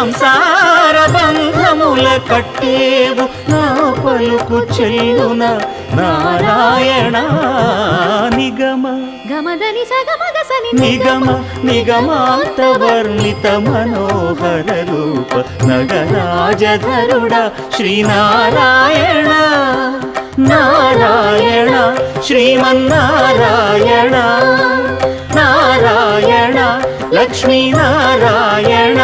సంసార బంధముల కట్టేవు నా పలుకు చెల్లున నారాయణ నిగమ గమదని సగమగసని నిగమ నిగమాంత వర్ణిత మనోహర రూప నగరాజధరుడ శ్రీనారాయణ నారాయణ శ్రీమన్నారాయణ నారాయణ లక్ష్మీనారాయణ